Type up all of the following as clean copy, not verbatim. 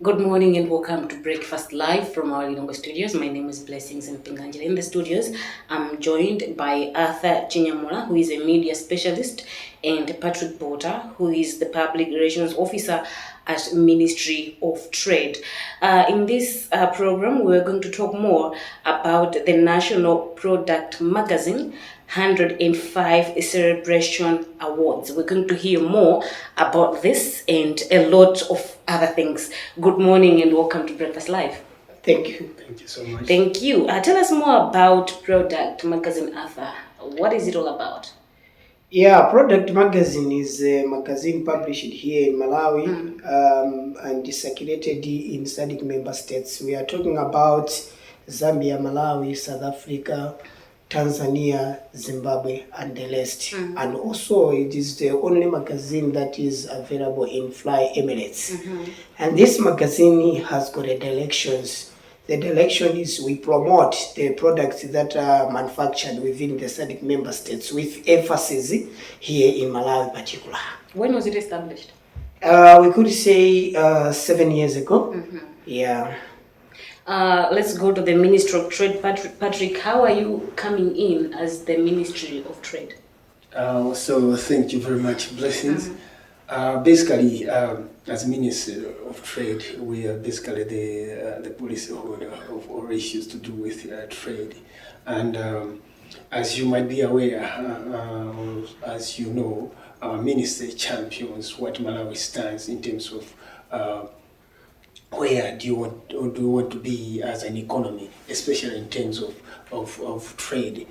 Good morning and welcome to Breakfast Live from our Lilongwe studios. My name is Blessings and Pinganjila. In the studios, I'm joined by Arthur Chinyamura, who is a media specialist, and Patrick Porter, who is the Public Relations Officer at Ministry of Trade. In this program, we're going to talk more about the National Product Magazine 105 Celebration Awards. We're going to hear more about this and a lot of other things. Good morning and welcome to Breakfast Live. Thank you. Thank you so much. Thank you. Tell us more about Product Magazine, Arthur. What is it all about? Yeah, Product Magazine is a magazine published here in Malawi and circulated in SADC member states. We are talking about Zambia, Malawi, South Africa, Tanzania, Zimbabwe, and the rest. And also, it is the only magazine that is available in Fly Emirates. And this magazine has got a directions. The direction is we promote the products that are manufactured within the SADC member states with emphasis here in Malawi in particular. When was it established? We could say 7 years ago. Yeah. Let's go to the Ministry of Trade. Patrick, how are you coming in as the Ministry of Trade? So thank you very much, Blessings. Basically, as Minister of Trade, we are basically the policy holder of all issues to do with trade. And as you might be aware, or as you know, our minister champions what Malawi stands in terms of where do you want to be as an economy, especially in terms of trade.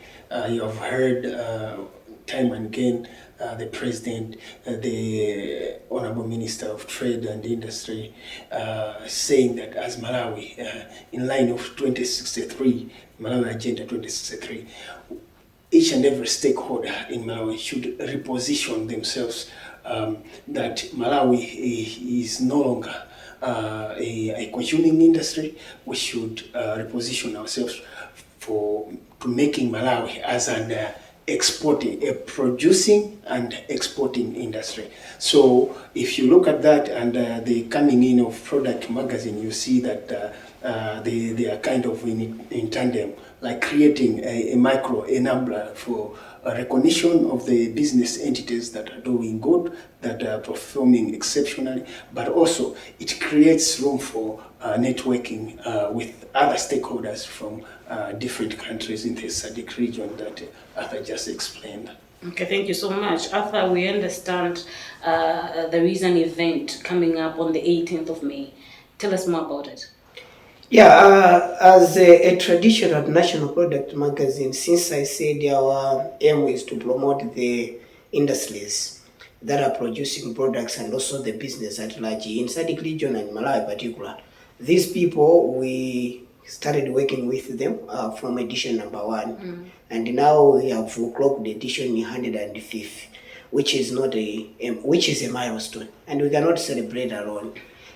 You have heard time and again the President, the Honorable Minister of Trade and Industry saying that as Malawi, in line of 2063, Malawi Agenda 2063, each and every stakeholder in Malawi should reposition themselves that Malawi is no longer a consuming industry. We should reposition ourselves to making Malawi as an exporting, a producing and exporting industry. So if you look at that and the coming in of Product Magazine, you see that they are kind of in tandem, like creating a micro enabler for recognition of the business entities that are doing good, that are performing exceptionally, but also it creates room for networking with other stakeholders from different countries in the SADC region that Arthur just explained. Okay, thank you so much. Arthur, we understand there is an event coming up on the 18th of May. Tell us more about it. Yeah, as a traditional national product magazine, since I said our aim is to promote the industries that are producing products and also the business at large in SADC region and Malawi in particular, these people, we started working with them from edition number 1, and now we have clocked edition 105th, which is a milestone, and we cannot celebrate alone.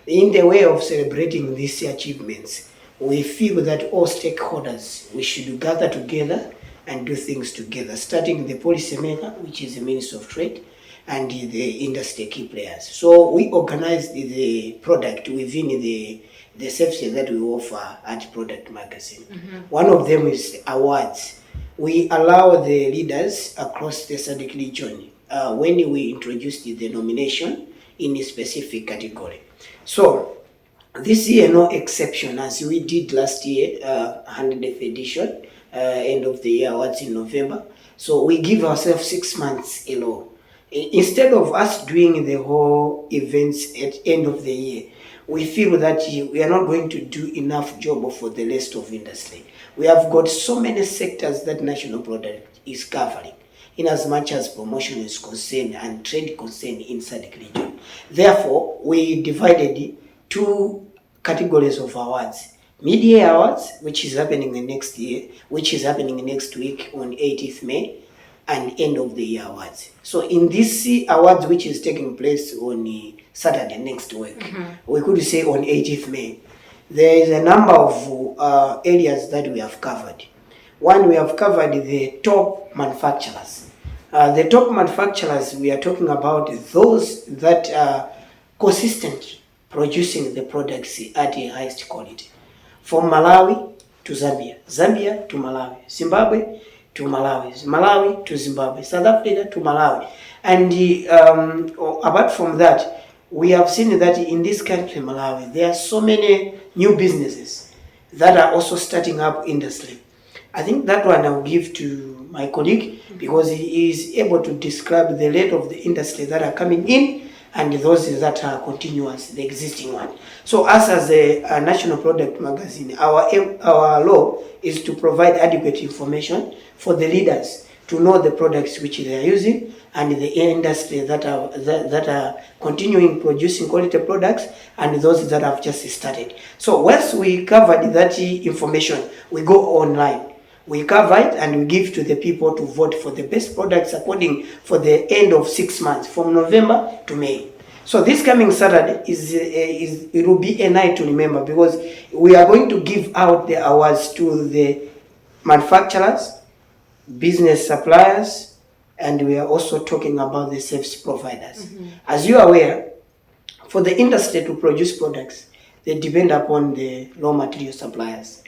In the way of celebrating these achievements, we feel that all stakeholders, we should gather together and do things together, starting the policymaker, which is the Minister of Trade, and the industry key players. So we organize the product within the services that we offer at Product Magazine. One of them is awards. We allow the leaders across the SADC region when we introduce the nomination in a specific category. So this year, no exception, as we did last year, 100th edition, end of the year awards in November. So we give ourselves 6 months alone. Instead of us doing the whole events at end of the year, we feel that we are not going to do enough job for the rest of industry. We have got so many sectors that national product is covering, in as much as promotion is concerned and trade concerned in SADC region. Therefore, we divided 2 categories of awards. Mid-year awards, which is happening the next year, which is happening next week on 18th May, and end of the year awards. So in this awards, which is taking place on Saturday next week, we could say on 18th May, there is a number of areas that we have covered. One, we have covered the top manufacturers. The top manufacturers, we are talking about those that are consistent producing the products at the highest quality. From Malawi to Zambia, Zambia to Malawi, Zimbabwe to Malawi, Malawi to Zimbabwe, South Africa to Malawi. And apart from that, we have seen that in this country, Malawi, there are so many new businesses that are also starting up industry. I think that one I'll give to my colleague because he is able to describe the rate of the industry that are coming in and those that are continuous, the existing one. So us as a national product magazine, our law is to provide adequate information for the leaders to know the products which they are using and the industry that are continuing producing quality products and those that have just started. So once we covered that information, we go online. We cover it and we give to the people to vote for the best products according for the end of 6 months from November to May. So this coming Saturday it will be a night to remember because we are going to give out the awards to the manufacturers, business suppliers, and we are also talking about the service providers. As you are aware, for the industry to produce products, they depend upon the raw material suppliers.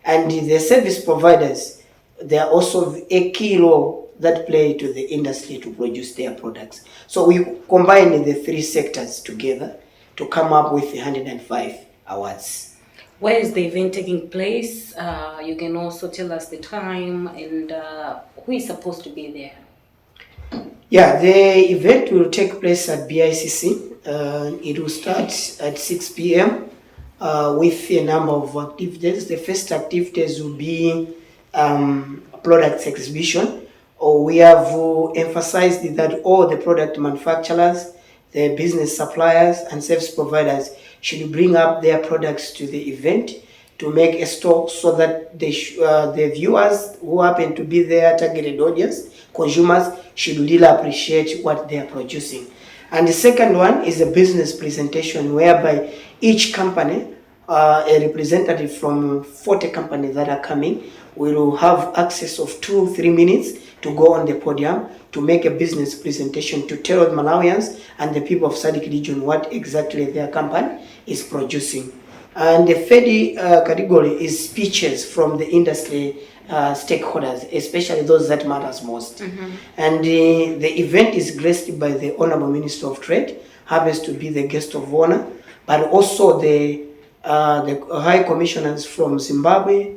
And the service providers, they are also a key role that play to the industry to produce their products. So we combine the three sectors together to come up with 105 awards. Where is the event taking place? You can also tell us the time and who is supposed to be there. Yeah, the event will take place at BICC. It will start at 6 p.m. With a number of activities. The first activities will be products exhibition. We have emphasized that all the product manufacturers, the business suppliers and service providers should bring up their products to the event to make a stock so that the viewers who happen to be their targeted audience, consumers, should really appreciate what they are producing. And the second one is a business presentation whereby each company, a representative from 40 companies that are coming, will have access of 2-3 minutes to go on the podium to make a business presentation to tell Malawians and the people of SADC region what exactly their company is producing. And the third category is speeches from the industry stakeholders, especially those that matters most. And the event is graced by the Honorable Minister of Trade, happens to be the guest of honor, but also the High Commissioners from Zimbabwe,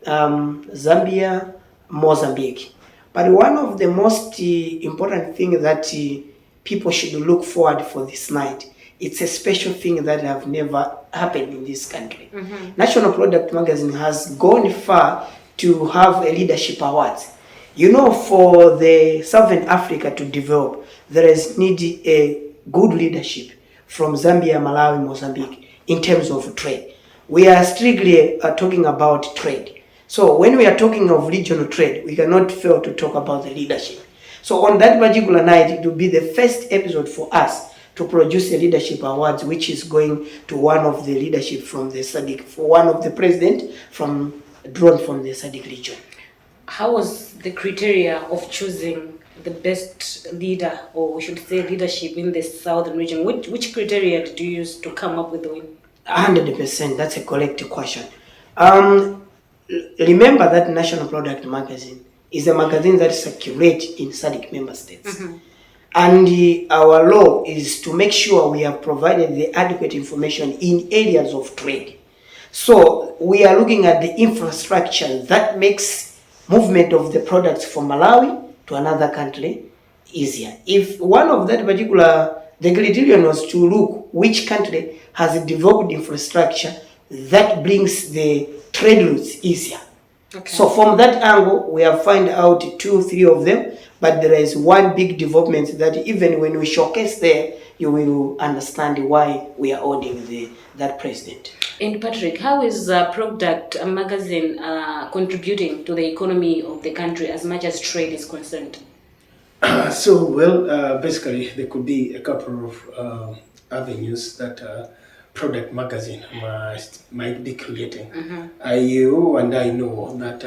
Zambia, Mozambique. But one of the most important things that people should look forward for this night, it's a special thing that have never happened in this country. National Product Magazine has gone far to have a leadership awards. You know, for the Southern Africa to develop, there is need a good leadership from Zambia, Malawi, Mozambique in terms of trade. We are strictly talking about trade. So when we are talking of regional trade, we cannot fail to talk about the leadership. So on that particular night, it will be the first episode for us to produce a leadership awards, which is going to one of the leadership from the SADC, for one of the president drawn from the SADC region. How was the criteria of choosing the best leader, or we should say leadership in the southern region? Which criteria did you use to come up with the win? 100%, that's a correct question. Remember that National Product Magazine is a magazine that circulates in SADC member states. And our law is to make sure we have provided the adequate information in areas of trade. So we are looking at the infrastructure that makes movement of the products from Malawi to another country easier. If one of that particular, the criterion was to look which country has a developed infrastructure that brings the trade routes easier. So from that angle, we have found out 2-3 of them, but there is one big development that even when we showcase there, you will understand why we are holding that president. And Patrick, how is Product Magazine contributing to the economy of the country as much as trade is concerned? Basically, there could be a couple of avenues that Product Magazine might be creating. You and I know that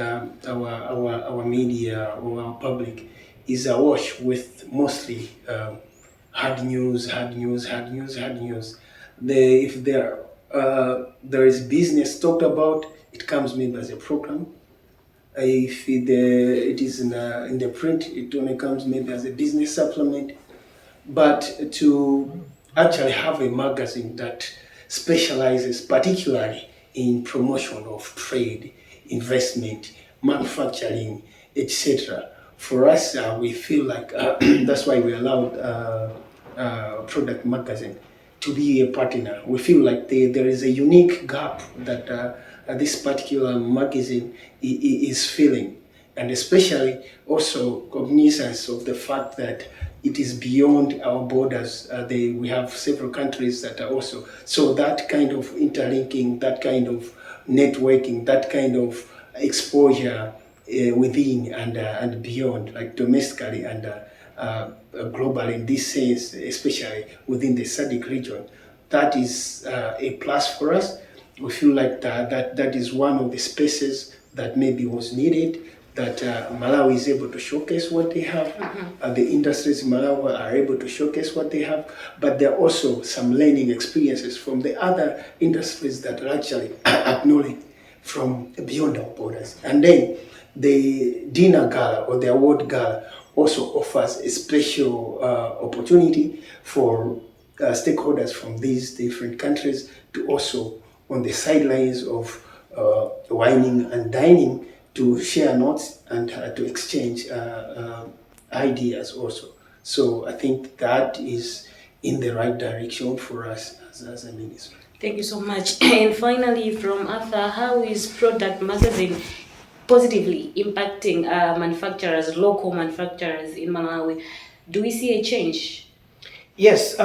our media or our public is awash with mostly hard news. If there is business talked about, it comes maybe as a program. If it is in the print, it only comes maybe as a business supplement. But to actually have a magazine that specializes particularly in promotion of trade, investment, manufacturing, etc. For us, we feel like that's why we allowed Product Magazine to be a partner. We feel like there is a unique gap that this particular magazine is filling, and especially also cognizance of the fact that it is beyond our borders. We have several countries that are also, so that kind of interlinking, that kind of networking, that kind of exposure within and beyond, like domestically and globally in this sense, especially within the SADC region. That is a plus for us. We feel like that is one of the spaces that maybe was needed, that Malawi is able to showcase what they have. The industries in Malawi are able to showcase what they have, but there are also some learning experiences from the other industries that are actually acknowledged from beyond our borders. And then the dinner gala or the award gala also offers a special opportunity for stakeholders from these different countries to also, on the sidelines of wining and dining, to share notes and to exchange ideas also. So I think that is in the right direction for us as a ministry. Thank you so much. And finally, from Arthur, how is Product Magazine positively impacting manufacturers, local manufacturers in Malawi? Do we see a change? Yes,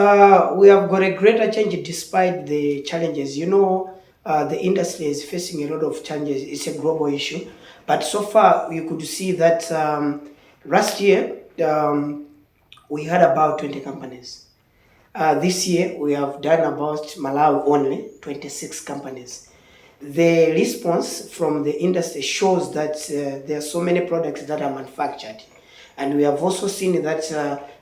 we have got a greater change despite the challenges. The industry is facing a lot of challenges. It's a global issue. But so far, you could see that last year, we had about 20 companies. This year, we have done about Malawi only, 26 companies. The response from the industry shows that there are so many products that are manufactured. And we have also seen that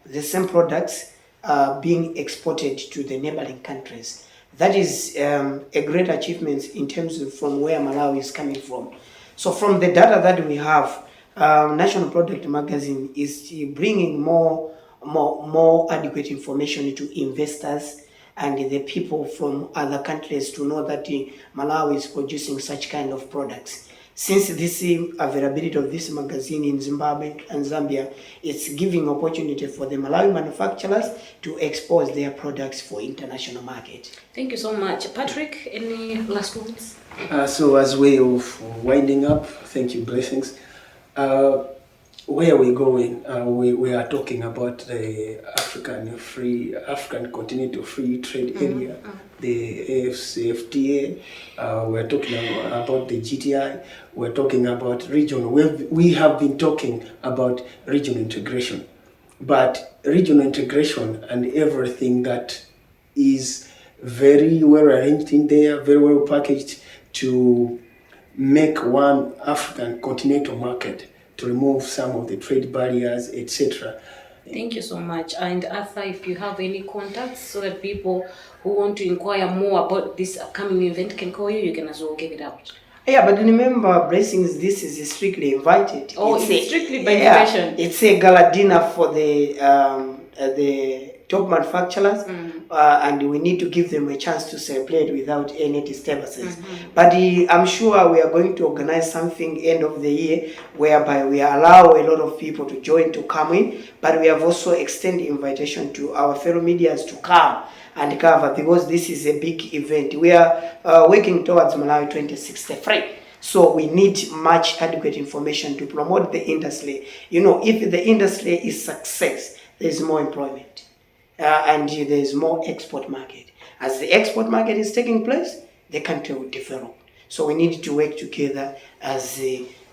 the same products are being exported to the neighboring countries. That is a great achievement in terms of from where Malawi is coming from. So from the data that we have, National Product Magazine is bringing more adequate information to investors and the people from other countries to know that Malawi is producing such kind of products. Since this availability of this magazine in Zimbabwe and Zambia, it's giving opportunity for the Malawi manufacturers to expose their products for international market. Thank you so much. Patrick, any last words? So as way of winding up, thank you, Blessings. Where we're going, we are talking about the African Continental Free Trade Area, the AFCFTA. We're talking about the GTI. We're talking about regional. We have been talking about regional integration, but regional integration and everything that is very well arranged in there, very well packaged to make one African continental market, to remove some of the trade barriers, etc. Thank you so much. And Arthur, if you have any contacts so that people who want to inquire more about this upcoming event can call you, you can as well give it out. Yeah, but remember, Blessings, this is strictly invited. Oh, it's strictly by invitation. It's a gala dinner for the top manufacturers, and we need to give them a chance to celebrate without any disturbances. But I'm sure we are going to organize something end of the year whereby we allow a lot of people to join, to come in, but we have also extended invitation to our fellow medias to come and cover, because this is a big event. We are working towards Malawi 2063. So we need much adequate information to promote the industry. If the industry is success, there is more employment. And there is more export market. As the export market is taking place, the country will develop. So we need to work together as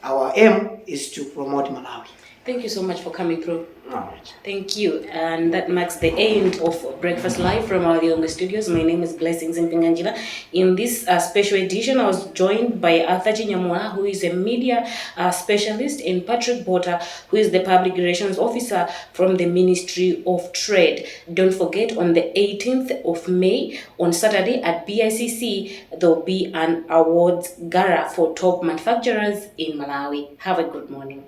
our aim is to promote Malawi. Thank you so much for coming through. All right. Thank you. And that marks the end of Breakfast Live from our Lilongwe studios. My name is Blessings Mpinganjila. In this special edition, I was joined by Arthur Chinyamura, who is a media specialist, and Patrick Bota, who is the public relations officer from the Ministry of Trade. Don't forget, on the 18th of May, on Saturday at BICC, there will be an awards gala for top manufacturers in Malawi. Have a good morning.